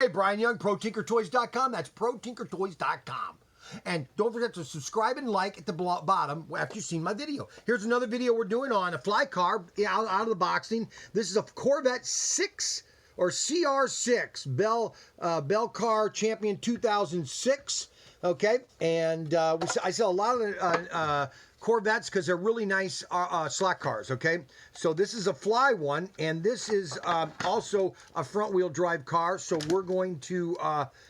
Hey, Brian Young, ProTinkerToys.com. That's ProTinkerToys.com. And don't forget to subscribe and like at the bottom after you've seen my video. Here's another video we're doing on a fly car out of the boxing. This is a Corvette C6r Belcar Champion 2006. Okay, and I sell a lot of Corvettes because they're really nice slot cars. Okay, so this is a fly one, and this is also a front-wheel drive car. So we're going to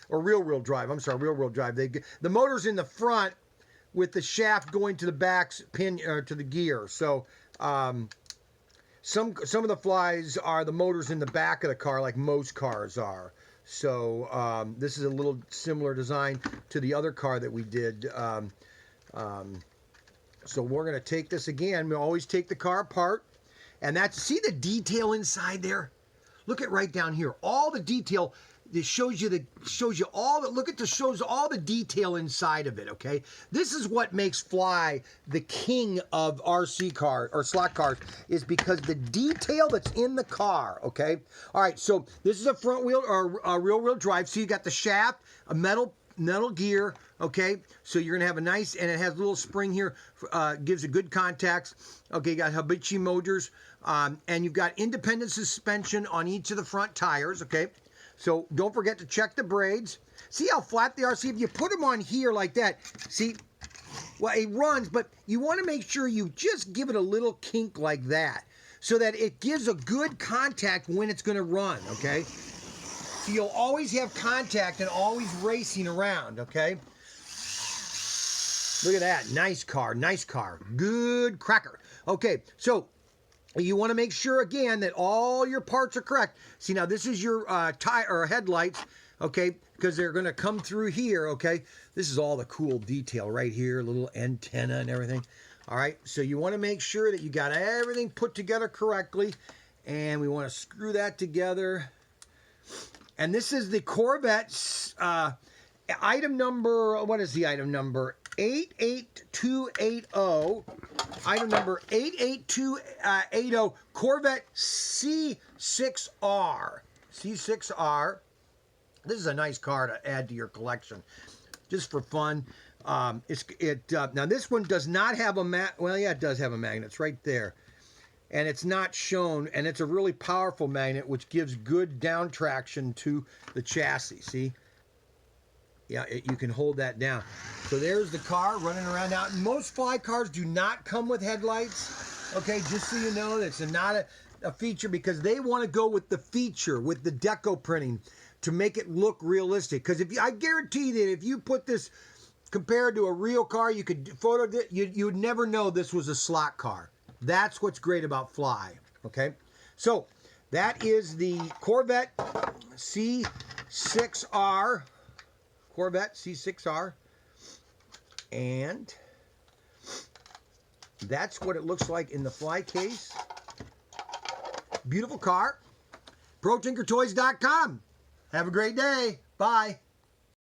or rear-wheel drive. I'm sorry, rear-wheel drive. The motor's in the front with the shaft going to the back's pin to the gear. So some of the flies are the motors in the back of the car, like most cars are. So this is a little similar design to the other car that we did. So we're going to take this again. We always take the car apart. And see the detail inside there? Look at right down here. All the detail. This shows you all the shows all the detail inside of it, okay? This is what makes Fly the king of RC cars or slot cars, is because the detail that's in the car, okay? All right, so this is a front wheel or a rear wheel drive. So you got the shaft, a metal gear, okay? So you're gonna have a nice, and it has a little spring here, gives a good contact. Okay, you got Hitachi motors, and you've got independent suspension on each of the front tires, okay? So don't forget to check the braids. See how flat they are? See, if you put them on here like that, see, well, it runs, but you want to make sure you just give it a little kink like that so that it gives a good contact when it's going to run, okay? So you'll always have contact and always racing around, okay? Look at that. Nice car, nice car. Good cracker. Okay, so you want to make sure, again, that all your parts are correct. See, now this is your tire or headlights, okay, because they're going to come through here, okay? This is all the cool detail right here, little antenna and everything. All right, so you want to make sure that you got everything put together correctly, and we want to screw that together. And this is the Corvette item number, what is the item number? 88280. Item number 88280, Corvette C6r. C6r. This is a nice car to add to your collection, just for fun. Now this one does not have a well, yeah, it does have a magnet. It's right there, and it's not shown. And it's a really powerful magnet, which gives good down traction to the chassis. See. Yeah, you can hold that down. So there's the car running around. Now, most fly cars do not come with headlights. Okay, just so you know, that's not a feature, because they want to go with the feature, with the deco printing, to make it look realistic. Because I guarantee that if you put this compared to a real car, you could photo it, you would never know this was a slot car. That's what's great about Fly. Okay, so that is the Corvette C6r. Corvette C6r, and that's what it looks like in the Fly case. Beautiful car. ProTinkerToys.com. Have a great day. Bye.